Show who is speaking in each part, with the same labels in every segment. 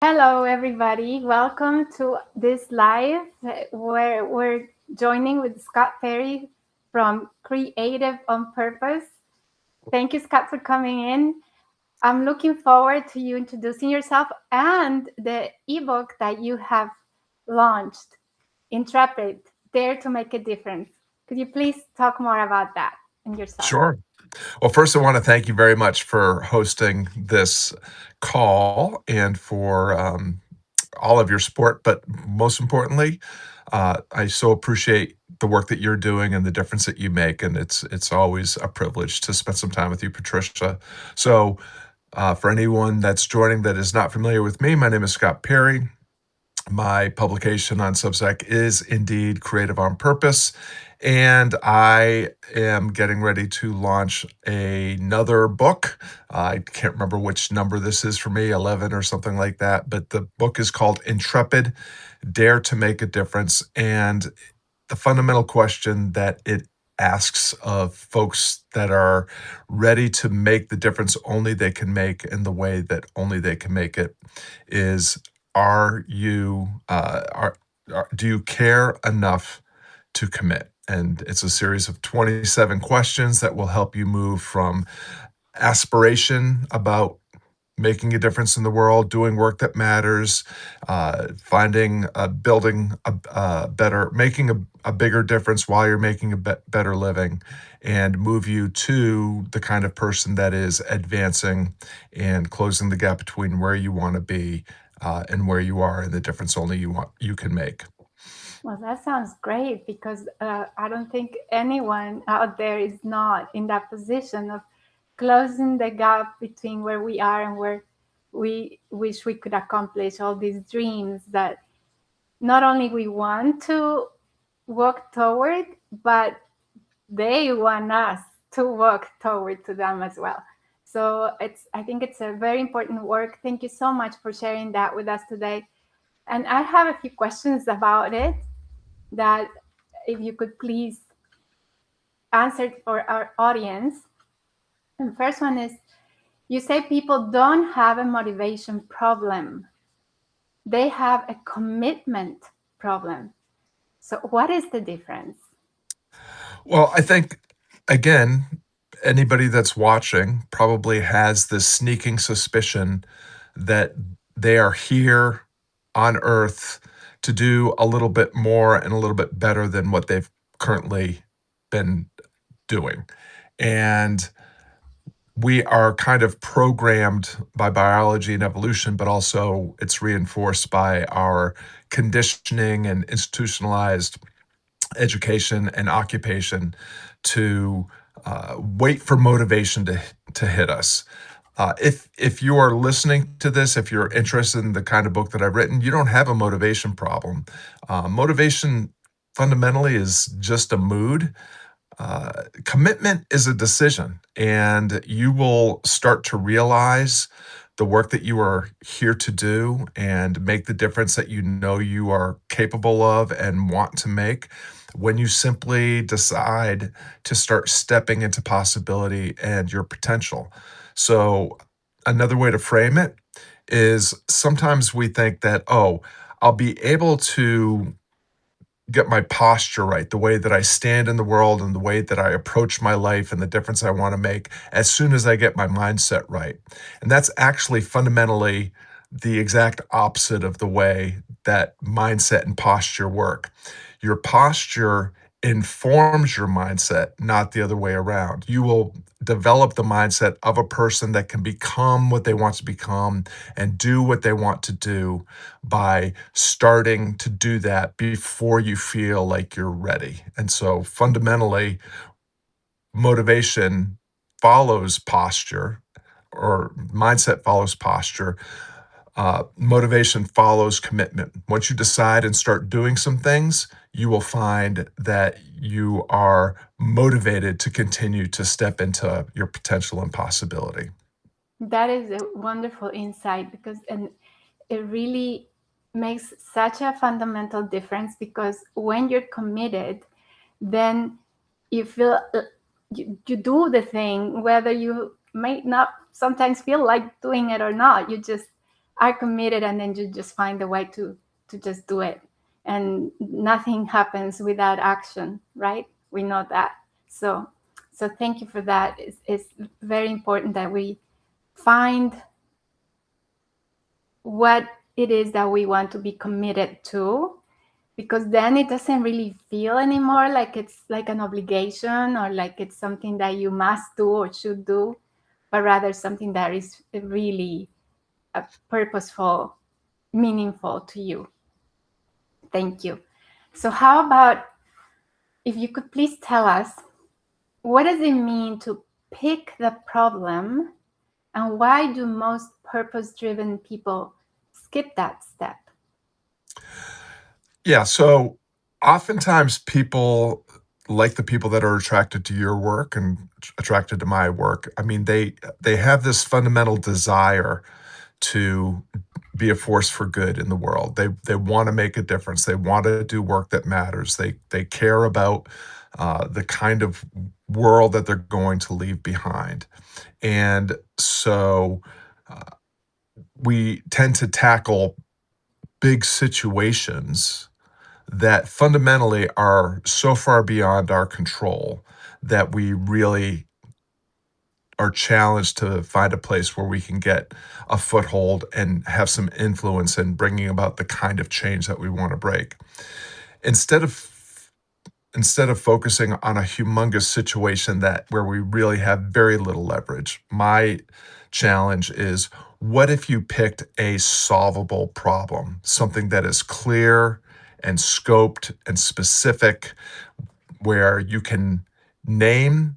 Speaker 1: Hello, everybody. Welcome to this live where we're joining with Scott Perry from Creative on Purpose. Thank you, Scott, for coming in. I'm looking forward to you introducing yourself and the ebook that you have launched, Intrepid, Dare to Make a Difference. Could you please talk more about that and yourself?
Speaker 2: Sure. Well, first, I want to thank you very much for hosting this call and for all of your support. But most importantly, I so appreciate the work that you're doing and the difference that you make. And it's always a privilege to spend some time with you, Patricia. So, for anyone that's joining that is not familiar with me, my name is Scott Perry. My publication on Substack is indeed Creative on Purpose. And I am getting ready to launch another book. I can't remember which number this is for me, 11 or something like that. But the book is called Intrepid, Dare to Make a Difference. And the fundamental question that it asks of folks that are ready to make the difference only they can make in the way that only they can make it is, are you do you care enough to commit? And it's a series of 27 questions that will help you move from aspiration about making a difference in the world, doing work that matters, building a better, making a bigger difference while you're making a better living, and move you to the kind of person that is advancing and closing the gap between where you want to be and where you are, and the difference only you can make.
Speaker 1: Well, that sounds great because I don't think anyone out there is not in that position of closing the gap between where we are and where we wish we could accomplish all these dreams that not only we want to work toward, but they want us to work toward to them as well. So I think it's a very important work. Thank you so much for sharing that with us today. And I have a few questions about it that if you could please answer for our audience. And the first one is, you say people don't have a motivation problem. They have a commitment problem. So what is the difference?
Speaker 2: Well, I think, again, anybody that's watching probably has this sneaking suspicion that they are here on Earth to do a little bit more and a little bit better than what they've currently been doing. And we are kind of programmed by biology and evolution, but also it's reinforced by our conditioning and institutionalized education and occupation to wait for motivation to hit us. If you are listening to this, if you're interested in the kind of book that I've written, you don't have a motivation problem. Motivation fundamentally is just a mood. Commitment is a decision, and you will start to realize the work that you are here to do and make the difference that you know you are capable of and want to make when you simply decide to start stepping into possibility and your potential. So, another way to frame it is, sometimes we think that, oh, I'll be able to get my posture right, the way that I stand in the world and the way that I approach my life and the difference I want to make, as soon as I get my mindset right. And that's actually fundamentally the exact opposite of the way that mindset and posture work. Your posture informs your mindset, not the other way around. You will develop the mindset of a person that can become what they want to become and do what they want to do by starting to do that before you feel like you're ready. And so fundamentally, motivation follows posture, or mindset follows posture. Motivation follows commitment. Once you decide and start doing some things, you will find that you are motivated to continue to step into your potential and possibility.
Speaker 1: That is a wonderful insight because and it really makes such a fundamental difference because when you're committed, then you feel you do the thing whether you may not sometimes feel like doing it or not. You just are committed, and then you just find a way to just do it, and nothing happens without action, right? We know that. So thank you for that. It's very important that we find what it is that we want to be committed to, because then it doesn't really feel anymore like it's like an obligation or like it's something that you must do or should do, but rather something that is really purposeful, meaningful to you. Thank you. So how about if you could please tell us, what does it mean to pick the problem, and why do most purpose-driven people skip that step?
Speaker 2: Yeah, so oftentimes people, like the people that are attracted to your work and attracted to my work, I mean, they have this fundamental desire to be a force for good in the world. They want to make a difference. They want to do work that matters. They care about the kind of world that they're going to leave behind. And so uh, we tend to tackle big situations that fundamentally are so far beyond our control that we really are challenged to find a place where we can get a foothold and have some influence in bringing about the kind of change that we want to break. Instead of instead of focusing on a humongous situation that where we really have very little leverage, my challenge is, what if you picked a solvable problem, something that is clear and scoped and specific, where you can name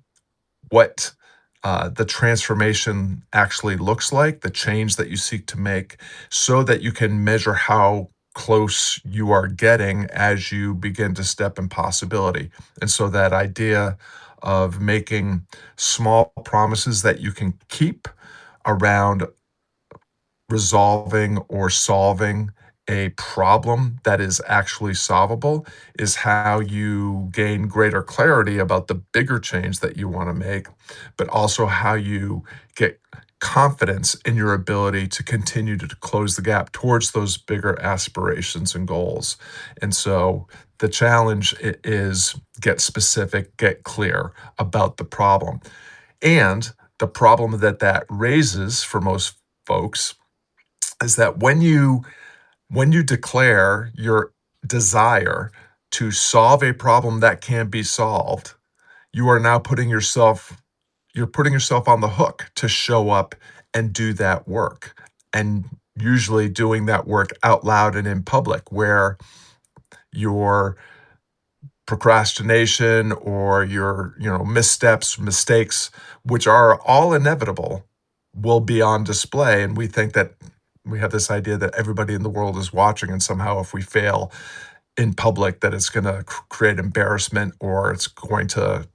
Speaker 2: what the transformation actually looks like, the change that you seek to make, so that you can measure how close you are getting as you begin to step in possibility. And so that idea of making small promises that you can keep around resolving or solving a problem that is actually solvable is how you gain greater clarity about the bigger change that you want to make, but also how you get confidence in your ability to continue to close the gap towards those bigger aspirations and goals. And so the challenge is get specific, get clear about the problem. And the problem that that raises for most folks is that when you declare your desire to solve a problem that can be solved, you are now putting yourself on the hook to show up and do that work. And usually doing that work out loud and in public, where your procrastination or your missteps, mistakes, which are all inevitable, will be on display. And we think that we have this idea that everybody in the world is watching, and somehow if we fail in public, that it's going to create embarrassment, or it's going to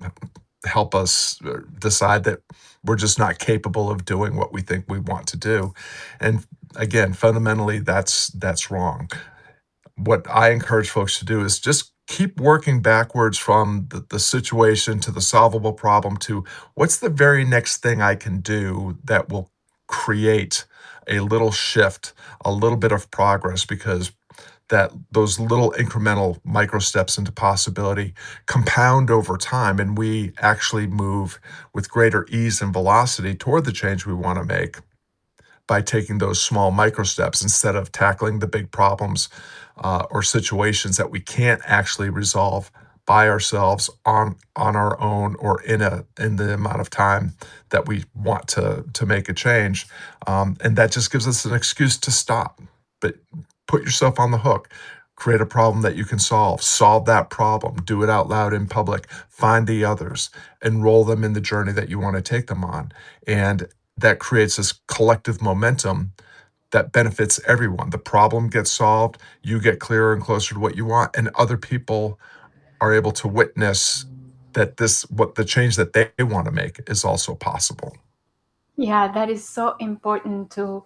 Speaker 2: help us decide that we're just not capable of doing what we think we want to do. And again, fundamentally, that's wrong. What I encourage folks to do is just keep working backwards from the situation to the solvable problem to what's the very next thing I can do that will create a little shift, a little bit of progress, because that those little incremental micro steps into possibility compound over time, and we actually move with greater ease and velocity toward the change we want to make by taking those small micro steps instead of tackling the big problems or situations that we can't actually resolve by ourselves on our own, or in the amount of time that we want to make a change. And that just gives us an excuse to stop. But put yourself on the hook. Create a problem that you can solve that problem, do it out loud in public, find the others, enroll them in the journey that you want to take them on. And that creates this collective momentum that benefits everyone. The problem gets solved, you get clearer and closer to what you want, and other people are able to witness that what the change that they want to make is also possible.
Speaker 1: Yeah, that is so important to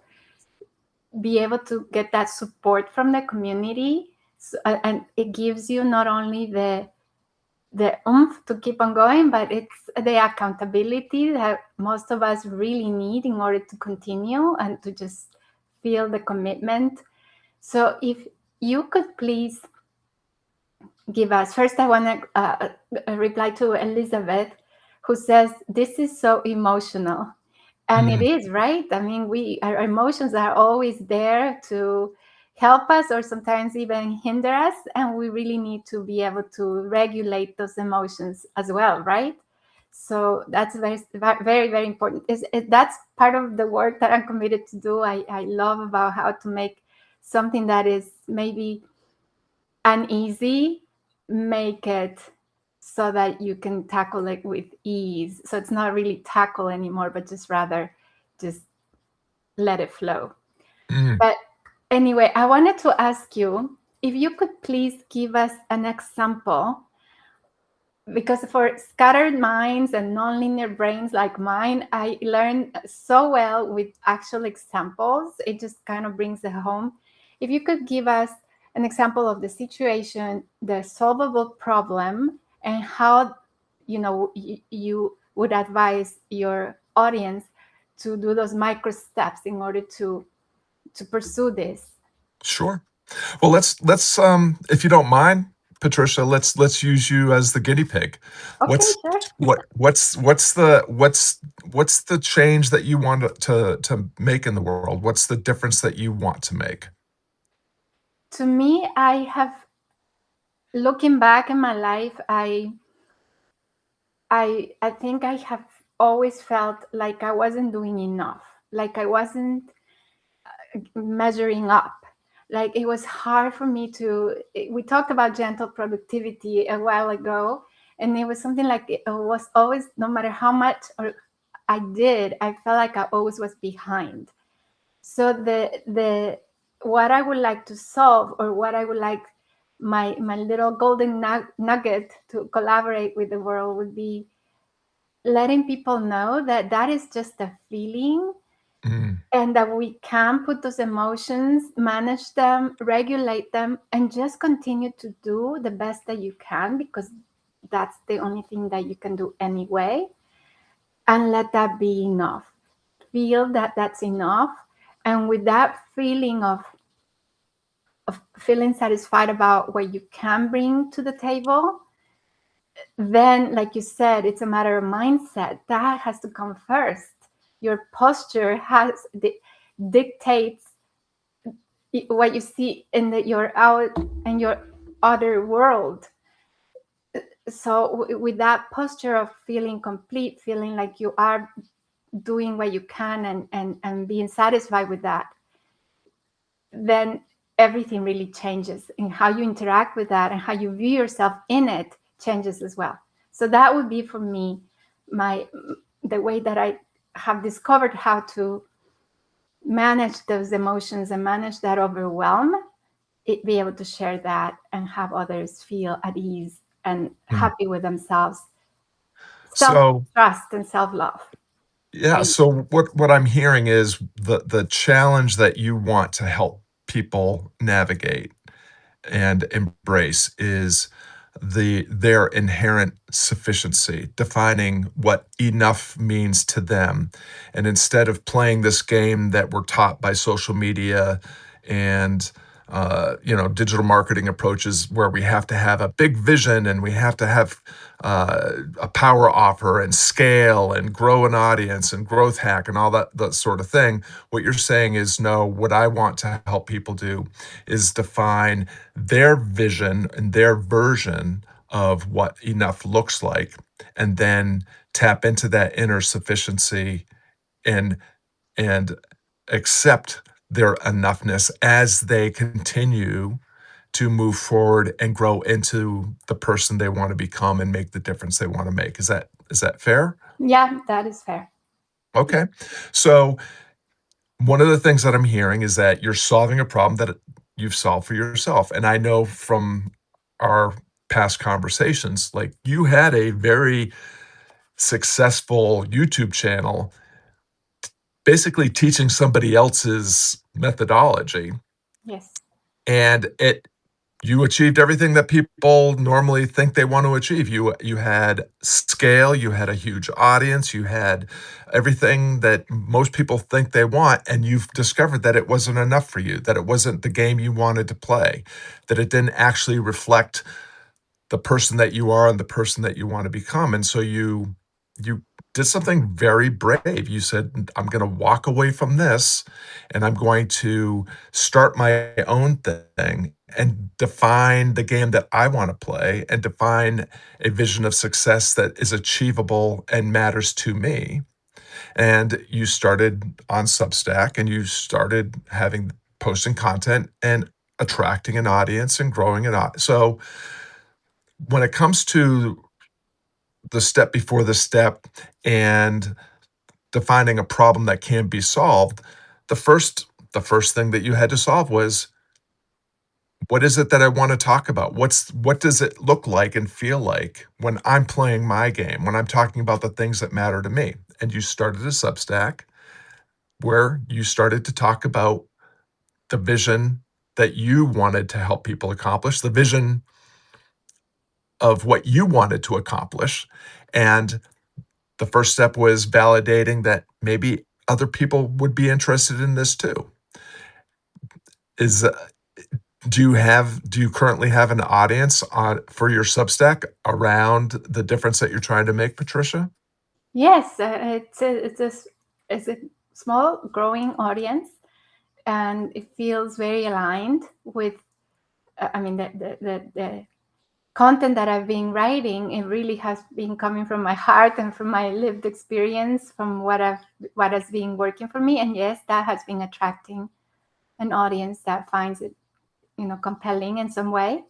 Speaker 1: be able to get that support from the community. So, and it gives you not only the oomph to keep on going, but it's the accountability that most of us really need in order to continue and to just feel the commitment. So if you could please give us, first I want to reply to Elizabeth, who says this is so emotional. And it
Speaker 2: Mm,
Speaker 1: is, right? I mean, our emotions are always there to help us or sometimes even hinder us, and we really need to be able to regulate those emotions as well, right? So that's very, very, very important. That's part of the work that I'm committed to do. I love about how to make something that is maybe uneasy, make it so that you can tackle it with ease. So it's not really tackle anymore, but just rather just let it flow.
Speaker 2: mm,
Speaker 1: But anyway, I wanted to ask you if you could please give us an example, because for scattered minds and nonlinear brains like mine, I learn so well with actual examples. It just kind of brings it home. If you could give us an example of the situation, the solvable problem, and how you would advise your audience to do those micro steps in order to pursue this.
Speaker 2: sure. Well, let's if you don't mind, Patricia, let's use you as the guinea pig.
Speaker 1: Okay,
Speaker 2: What's
Speaker 1: sure.
Speaker 2: what's the change that you want to make in the world? What's the difference that you want to make?
Speaker 1: To me, I have, looking back in my life, I think I have always felt like I wasn't doing enough, like I wasn't measuring up. Like it was hard for me to. We talked about gentle productivity a while ago, and it was something like it was always, no matter how much or I did, I felt like I always was behind. So the what I would like to solve, or what I would like my little golden nugget to collaborate with the world, would be letting people know that that is just a feeling,
Speaker 2: Mm,
Speaker 1: and that we can put those emotions, manage them, regulate them, and just continue to do the best that you can, because that's the only thing that you can do anyway, and let that be enough. Feel that that's enough, and with that feeling of feeling satisfied about what you can bring to the table, then, like you said, it's a matter of mindset. That has to come first. Your posture dictates what you see in your out and your other world. So with that posture of feeling complete, feeling like you are doing what you can, and being satisfied with that, then everything really changes, and how you interact with that and how you view yourself in it changes as well. So that would be for me my the way that I have discovered how to manage those emotions and manage that overwhelm, be able to share that and have others feel at ease and
Speaker 2: mm.
Speaker 1: happy with themselves, self
Speaker 2: So
Speaker 1: trust and self love.
Speaker 2: yeah, so what I'm hearing is the challenge that you want to help people navigate and embrace is their inherent sufficiency, defining what enough means to them. And instead of playing this game that we're taught by social media and digital marketing approaches where we have to have a big vision and we have to have a power offer and scale and grow an audience and growth hack and all that sort of thing. What you're saying is, no, what I want to help people do is define their vision and their version of what enough looks like, and then tap into that inner sufficiency and and accept their enoughness as they continue to move forward and grow into the person they want to become and make the difference they want to make. Is that fair?
Speaker 1: Yeah, that is fair.
Speaker 2: Okay. So one of the things that I'm hearing is that you're solving a problem that you've solved for yourself. And I know from our past conversations, like you had a very successful YouTube channel, basically teaching somebody else's methodology.
Speaker 1: Yes.
Speaker 2: And it You achieved everything that people normally think they want to achieve. You had scale, you had a huge audience, you had everything that most people think they want, and you've discovered that it wasn't enough for you, that it wasn't the game you wanted to play, that it didn't actually reflect the person that you are and the person that you want to become. And so you did something very brave. You said, I'm going to walk away from this and I'm going to start my own thing and define the game that I want to play and define a vision of success that is achievable and matters to me. And you started on Substack and you started having posting content and attracting an audience and growing an audience. So when it comes to the step before the step and defining a problem that can be solved, the first thing that you had to solve was, what is it that I want to talk about? What does it look like and feel like when I'm playing my game, when I'm talking about the things that matter to me? And you started a Substack where you started to talk about the vision that you wanted to help people accomplish, the vision of what you wanted to accomplish. And the first step was validating that maybe other people would be interested in this too. Is do you currently have an audience for your Substack around the difference that you're trying to make, Patricia?
Speaker 1: Yes, it's a small growing audience, and it feels very aligned with. I mean, the content that I've been writing, it really has been coming from my heart and from my lived experience, from what has been working for me. And yes, that has been attracting an audience that finds it, compelling in some way,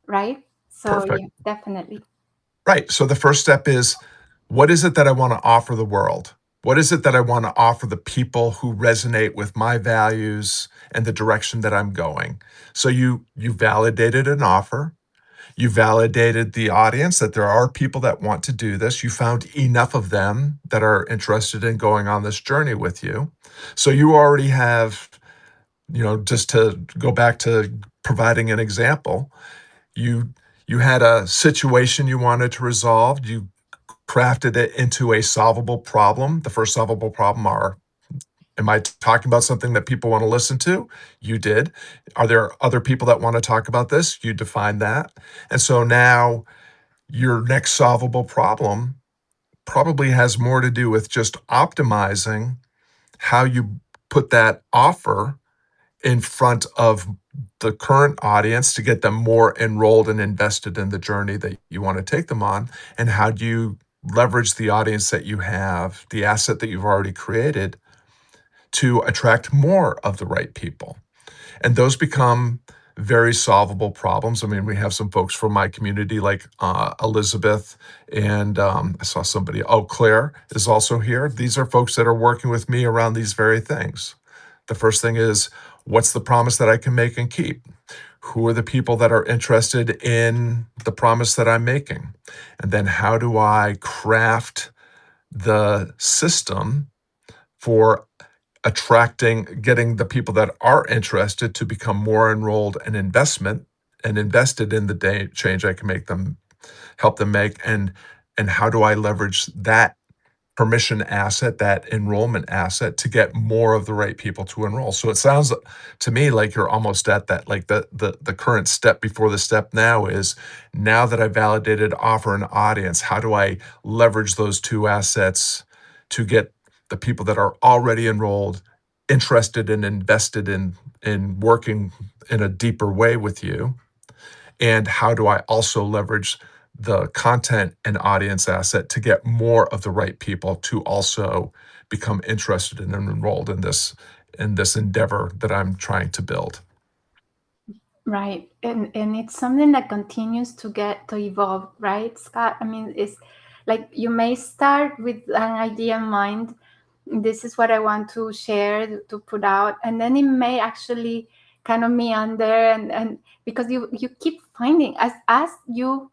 Speaker 1: right? So
Speaker 2: Perfect.
Speaker 1: yeah, definitely.
Speaker 2: Right. So the first step is, what is it that I want to offer the world? What is it that I want to offer the people who resonate with my values and the direction that I'm going? So you validated an offer. You validated the audience that there are people that want to do this. You found enough of them that are interested in going on this journey with you. So you already have, just to go back to providing an example, you you had a situation you wanted to resolve. You crafted it into a solvable problem. The first solvable problem are, am I talking about something that people want to listen to? You did. Are there other people that want to talk about this? You defined that. And so now your next solvable problem probably has more to do with just optimizing how you put that offer in front of the current audience to get them more enrolled and invested in the journey that you want to take them on. And how do you leverage the audience that you have, the asset that you've already created, to attract more of the right people? And those become very solvable problems. I mean, we have some folks from my community like Elizabeth, and I saw somebody, oh, Claire is also here. These are folks that are working with me around these very things. The first thing is, what's the promise that I can make and keep? Who are the people that are interested in the promise that I'm making? And then how do I craft the system for getting the people that are interested to become more enrolled and invested in the day change I can help them make, and how do I leverage that permission asset, that enrollment asset, to get more of the right people to enroll? So it sounds to me like you're almost at that, like the current step before the step now is, now that I validated offer and audience, how do I leverage those two assets to get the people that are already enrolled interested and invested in working in a deeper way with you? And how do I also leverage the content and audience asset to get more of the right people to also become interested and enrolled in this endeavor that I'm trying to build?
Speaker 1: Right. And it's something that continues to evolve, right, Scott? I mean, it's like you may start with an idea in mind. This is what I want to share, to put out, and then it may actually kind of meander, and because you keep finding, as you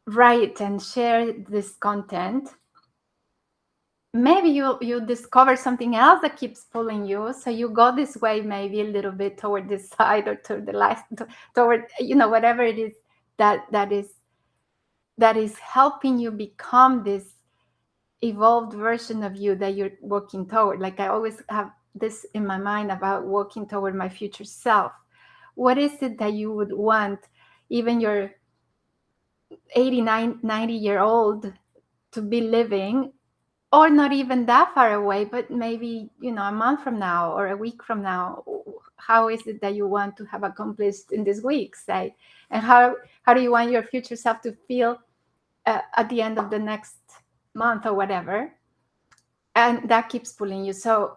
Speaker 1: write and share this content, maybe you discover something else that keeps pulling you, so you go this way, maybe a little bit toward this side or to the left, toward, whatever it is that is helping you become this evolved version of you that you're working toward. Like, I always have this in my mind about working toward my future self. What is it that you would want, even your 89, 90-year old, to be living, or not even that far away, but maybe, a month from now or a week from now? How is it that you want to have accomplished in this week, say? And how do you want your future self to feel at the end of the next month or whatever? And that keeps pulling you. So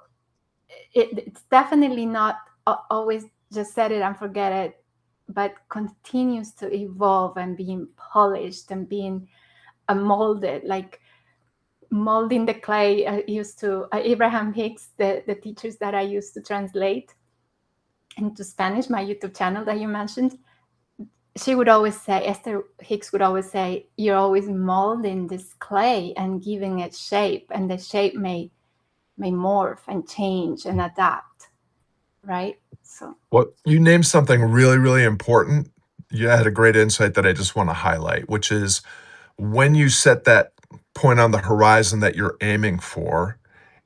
Speaker 1: it's definitely not always just set it and forget it, but continues to evolve and being polished and being molded, like molding the clay. I used to Abraham Hicks, the teachers that I used to translate into Spanish, my YouTube channel that you mentioned, she would always say, Esther Hicks would always say, you're always molding this clay and giving it shape, and the shape may morph and change and adapt, right? So,
Speaker 2: Well, you named something really, really important. You had a great insight that I just want to highlight, which is when you set that point on the horizon that you're aiming for,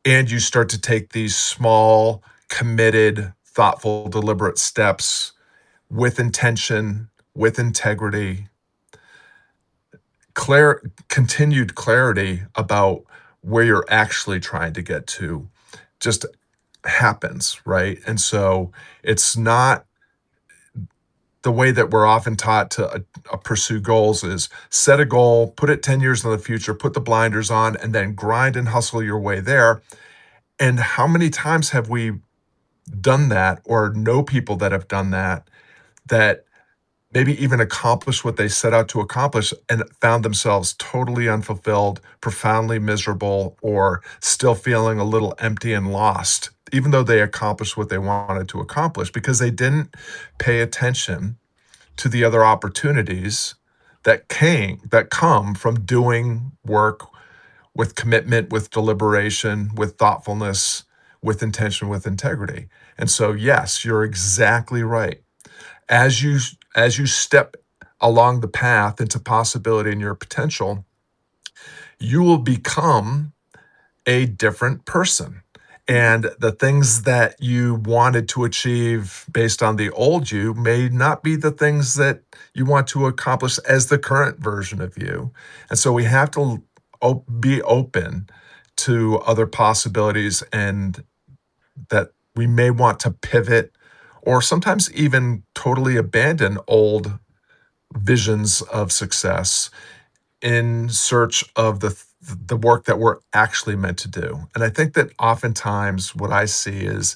Speaker 2: and you start to take these small, committed, thoughtful, deliberate steps with intention, with integrity, continued clarity about where you're actually trying to get to just happens, right? And so it's not the way that we're often taught to pursue goals is set a goal, put it 10 years in the future, put the blinders on, and then grind and hustle your way there. And how many times have we done that, or know people that have done that, that maybe even accomplished what they set out to accomplish and found themselves totally unfulfilled, profoundly miserable, or still feeling a little empty and lost, even though they accomplished what they wanted to accomplish because they didn't pay attention to the other opportunities that come from doing work with commitment, with deliberation, with thoughtfulness, with intention, with integrity. And so, yes, you're exactly right. As you as you step along the path into possibility and your potential, you will become a different person. And the things that you wanted to achieve based on the old you may not be the things that you want to accomplish as the current version of you. And so we have to be open to other possibilities, and that we may want to pivot or sometimes even totally abandon old visions of success in search of the work that we're actually meant to do. And I think that oftentimes what I see is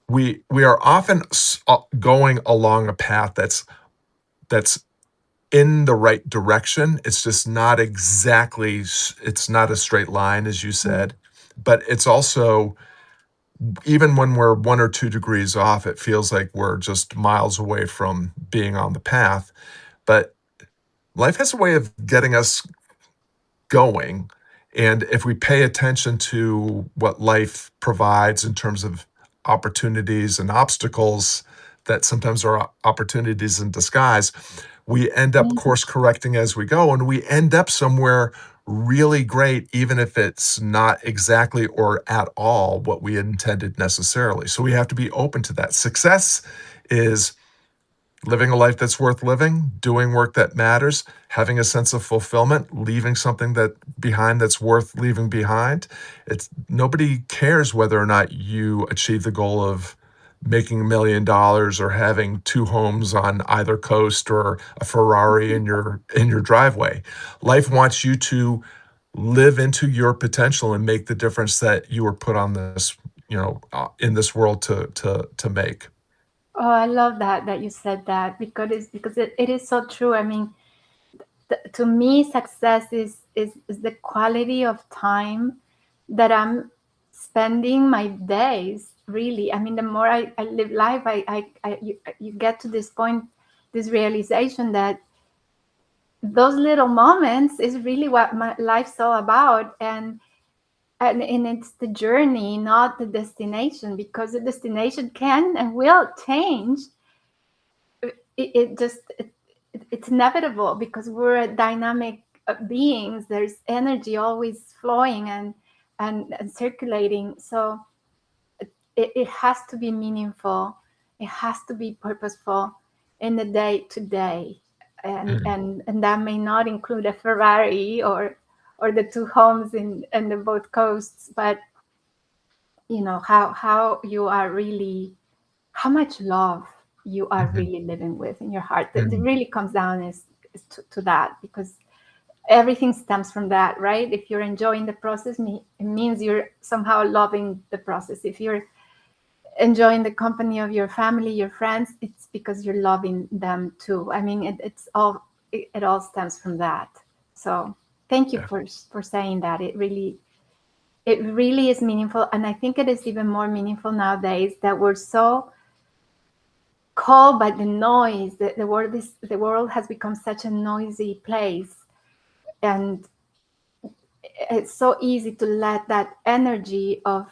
Speaker 2: we are often going along a path that's in the right direction. It's just not exactly it's not a straight line, as you said, but it's also, even when we're 1 or 2 degrees off, it feels like we're just miles away from being on the path. But life has a way of getting us going. And if we pay attention to what life provides in terms of opportunities and obstacles that sometimes are opportunities in disguise, we end up
Speaker 1: mhm.
Speaker 2: course correcting as we go, and we end up somewhere really great, even if it's not exactly or at all what we intended necessarily. So we have to be open to that. Success is living a life that's worth living, doing work that matters, having a sense of fulfillment, leaving something that behind that's worth leaving behind. It's nobody cares whether or not you achieve the goal of making $1 million or having 2 homes on either coast or a Ferrari in your driveway. Life wants you to live into your potential and make the difference that you were put on this, in this world to make.
Speaker 1: Oh, I love that you said that, because it is so true. I mean, to me, success is the quality of time that I'm spending my days. Really, I mean, the more I live life, you get to this point, this realization that those little moments is really what my life's all about. And and it's the journey, not the destination, because the destination can and will change. It just it's inevitable because we're a dynamic beings. There's energy always flowing and circulating. So it has to be meaningful. It has to be purposeful in the day to day,
Speaker 2: Mm,
Speaker 1: and that may not include a Ferrari or the two homes in the both coasts, but how you are really, how much love you are
Speaker 2: mhm,
Speaker 1: really living with in your heart. That it
Speaker 2: mm,
Speaker 1: really comes down is to that, because everything stems from that, right? If you're enjoying the process, it means you're somehow loving the process. If you're enjoying the company of your family, your friends, it's because you're loving them too. I mean, it all stems from that. So thank you
Speaker 2: yeah.
Speaker 1: for saying that. It really is meaningful, and I think it is even more meaningful nowadays that we're so called by the noise. The world has become such a noisy place, and it's so easy to let that energy of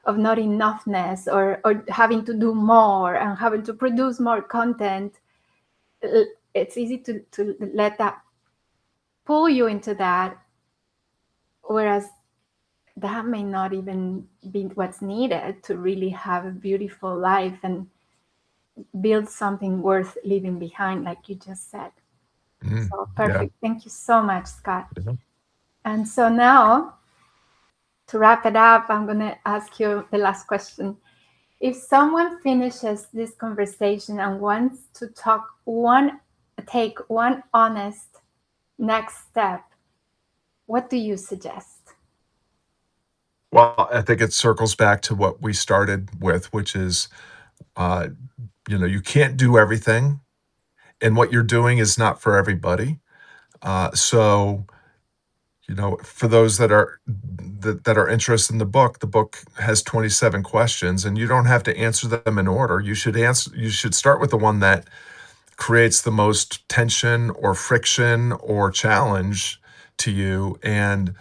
Speaker 1: not enoughness, or having to do more and having to produce more content. It's easy to let that pull you into that, whereas that may not even be what's needed to really have a beautiful life and build something worth leaving behind, like you just said.
Speaker 2: Mm,
Speaker 1: So
Speaker 2: yeah.
Speaker 1: perfect. Thank you so much, Scott.
Speaker 2: Yeah.
Speaker 1: And so now, to wrap it up, I'm going to ask you the last question. If someone finishes this conversation and wants to take one honest next step, what do you suggest?
Speaker 2: Well, I think it circles back to what we started with, which is, uh, you can't do everything, and what you're doing is not for everybody. So, for those that are interested in the book has 27 questions, and you don't have to answer them in order. You should start with the one that creates the most tension or friction or challenge to you, and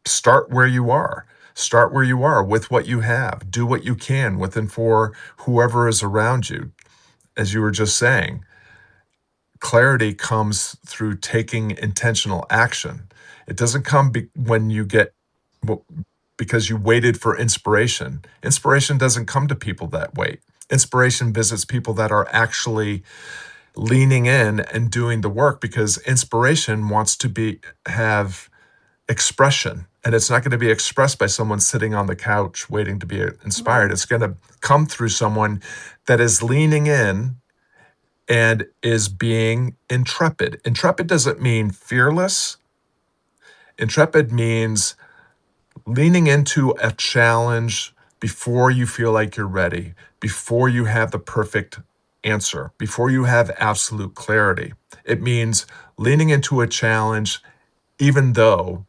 Speaker 2: start where you are. Start where you are with what you have. Do what you can with and for whoever is around you. As you were just saying, clarity comes through taking intentional action. It doesn't come when you get well, because you waited for inspiration. Inspiration doesn't come to people that wait. Inspiration visits people that are actually leaning in and doing the work, because inspiration wants to have expression, and it's not going to be expressed by someone sitting on the couch waiting to be inspired.
Speaker 1: Right.
Speaker 2: It's going to come through someone that is leaning in and is being intrepid. Intrepid doesn't mean fearless. Intrepid means leaning into a challenge before you feel like you're ready, before you have the perfect answer, before you have absolute clarity. It means leaning into a challenge even though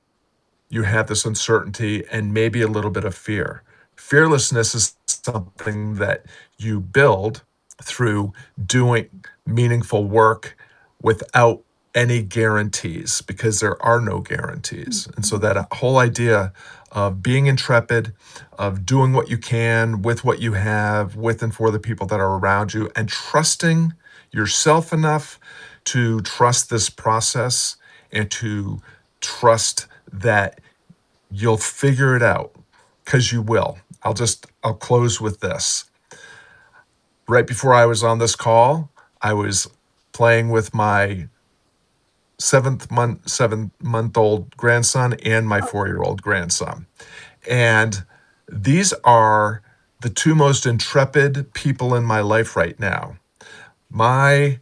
Speaker 2: you have this uncertainty and maybe a little bit of fear. Fearlessness is something that you build through doing meaningful work without any guarantees, because there are no guarantees. And so
Speaker 1: Mhm.
Speaker 2: that whole idea of being intrepid, of doing what you can with what you have, with and for the people that are around you, and trusting yourself enough to trust this process and to trust that you'll figure it out, because you will. I'll close with this. Right before I was on this call, I was playing with my 7-month old grandson and my 4-year-old grandson. And these are the two most intrepid people in my life right now. My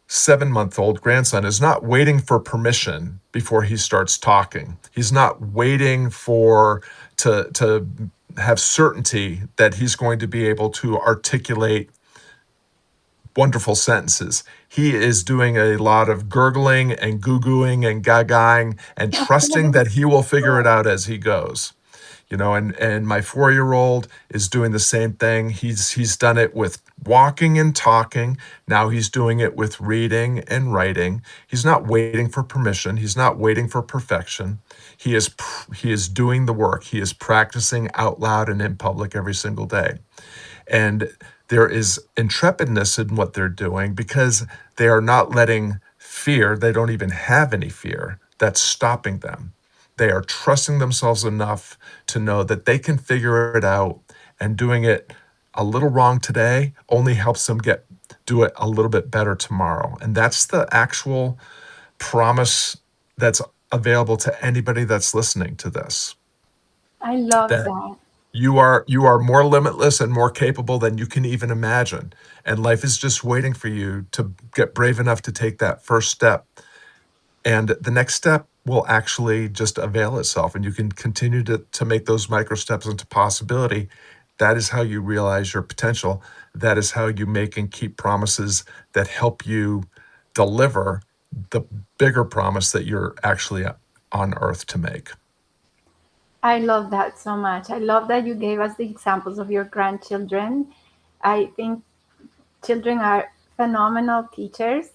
Speaker 2: 7-month-old grandson is not waiting for permission before he starts talking. He's not waiting for to have certainty that he's going to be able to articulate wonderful sentences. He is doing a lot of gurgling and goo-gooing and gagaing and trusting that he will figure it out as he goes. And my 4-year old is doing the same thing. He's done it with walking and talking. Now he's doing it with reading and writing. He's not waiting for permission. He's not waiting for perfection. He is doing the work. He is practicing out loud and in public every single day. And there is intrepidness in what they're doing because they are not letting fear, they don't even have any fear that's stopping them. They are trusting themselves enough to know that they can figure it out, and doing it a little wrong today only helps them do it a little bit better tomorrow. And that's the actual promise that's available to anybody that's listening to this.
Speaker 1: I love
Speaker 2: That
Speaker 1: that.
Speaker 2: you are more limitless and more capable than you can even imagine. And life is just waiting for you to get brave enough to take that first step. And the next step will actually just avail itself, and you can continue to make those micro steps into possibility. That is how you realize your potential. That is how you make and keep promises that help you deliver the bigger promise that you're actually on earth to make.
Speaker 1: I love that so much. I love that you gave us the examples of your grandchildren. I think children are phenomenal teachers.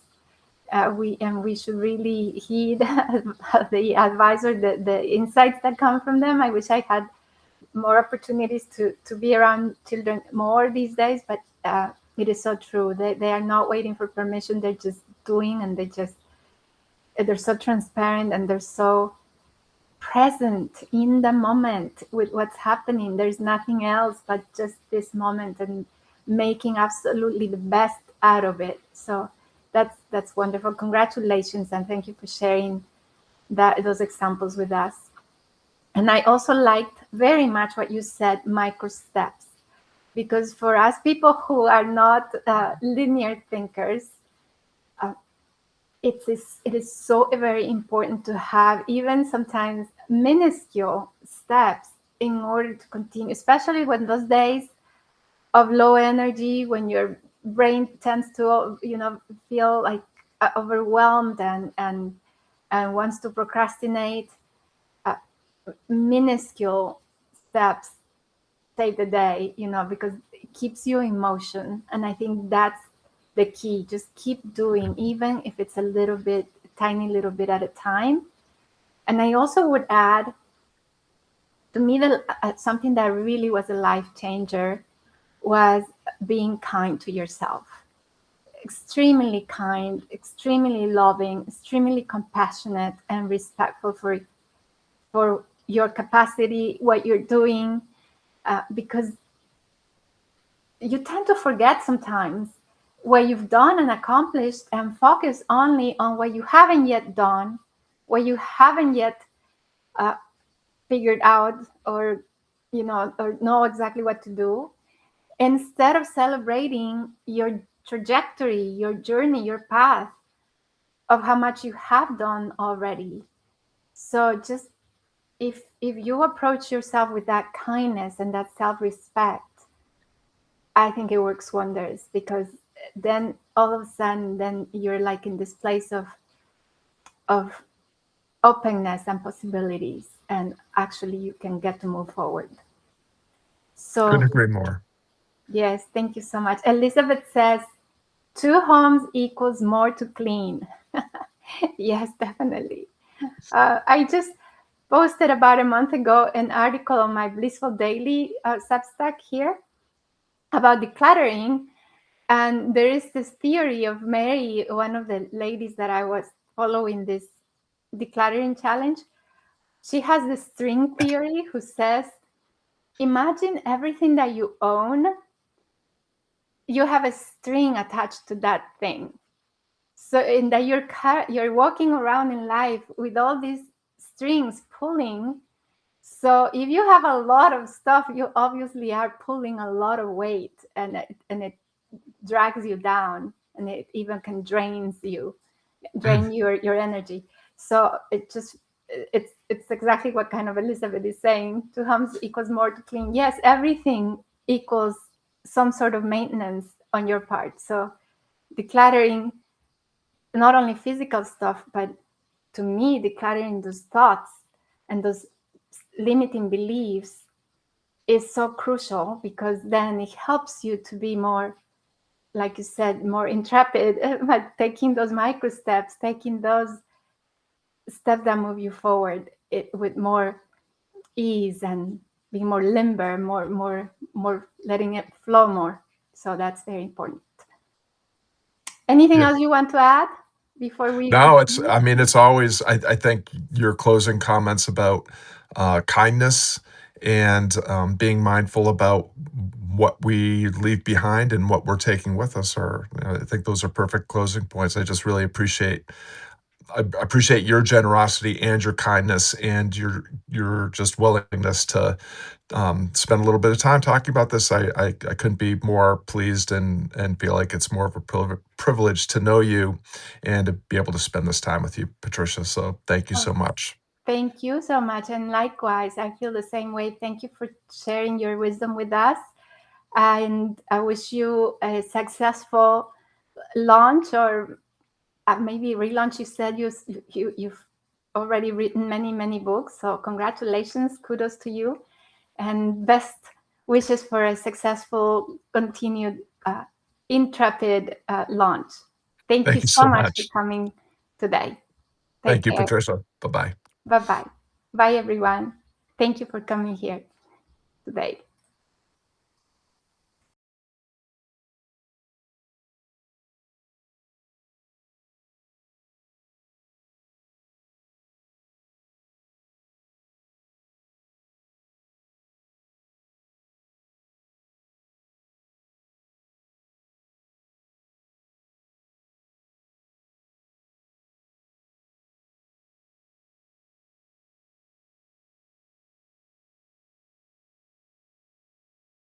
Speaker 1: We should really heed the advice or the insights that come from them. I wish I had more opportunities to be around children more these days, but it is so true. They are not waiting for permission. They're just doing, and they're so transparent, and they're so present in the moment with what's happening. There's nothing else but just this moment and making absolutely the best out of it. So that's wonderful. Congratulations, and thank you for sharing those examples with us. And I also liked very much what you said, micro steps, because for us people who are not linear thinkers, uh, it is so very important to have even sometimes minuscule steps in order to continue, especially when those days of low energy, when your brain tends to feel like overwhelmed and wants to procrastinate. uh, Minuscule steps save the day, because it keeps you in motion. And I think that's the key. Just keep doing, even if it's a little bit, tiny little bit at a time. And I also would add, to me, something that really was a life changer was being kind to yourself. Extremely kind, extremely loving, extremely compassionate, and respectful for your capacity, what you're doing, because you tend to forget sometimes what you've done and accomplished and focus only on what you haven't yet done, what you haven't yet uh, figured out, or know exactly what to do, instead of celebrating your trajectory, your journey, your path of how much you have done already. So just, if you approach yourself with that kindness and that self-respect, I think it works wonders, because then all of a sudden, then you're like in this place of openness and possibilities, and actually you can get to move forward.
Speaker 2: Couldn't
Speaker 1: So
Speaker 2: agree more.
Speaker 1: yes, thank you so much. Elizabeth says, two homes equals more to clean. Yes, definitely. I just posted about a month ago an article on my Blissful Daily Substack here about decluttering. And there is this theory of Mary, one of the ladies that I was following this decluttering challenge. She has this string theory, who says, imagine everything that you own, you have a string attached to that thing. So in that you're walking around in life with all these strings pulling. So if you have a lot of stuff, you obviously are pulling a lot of weight, and it drags you down, and it even can drain your energy. So it's exactly what kind of Elizabeth is saying. Two homes equals more to clean. Yes, everything equals some sort of maintenance on your part. So decluttering not only physical stuff, but to me, decluttering those thoughts and those limiting beliefs is so crucial, because then it helps you to be more, like you said, more intrepid, but taking those micro steps, taking those steps that move you forward with more ease, and being more limber, more letting it flow more. So that's very important. Anything
Speaker 2: Yeah.
Speaker 1: else you want to add before we
Speaker 2: No, it's,
Speaker 1: continue?
Speaker 2: I mean, it's always, I think your closing comments about kindness and being mindful about what we leave behind and what we're taking with us are, I think those are perfect closing points. I just really I appreciate your generosity and your kindness and your just willingness to spend a little bit of time talking about this. I couldn't be more pleased and feel like it's more of a privilege to know you and to be able to spend this time with you, Patricia. So thank you
Speaker 1: Oh,
Speaker 2: so much.
Speaker 1: thank you so much. And likewise, I feel the same way. Thank you for sharing your wisdom with us. And I wish you a successful launch, or maybe relaunch. You said you've already written many books. So congratulations, kudos to you, and best wishes for a successful, continued, intrepid launch. Thank you
Speaker 2: Thank you
Speaker 1: so
Speaker 2: so
Speaker 1: much for
Speaker 2: much.
Speaker 1: coming today. Take
Speaker 2: Thank you,
Speaker 1: care.
Speaker 2: Patricia. Bye bye.
Speaker 1: Bye bye. Bye, everyone. Thank you for coming here today.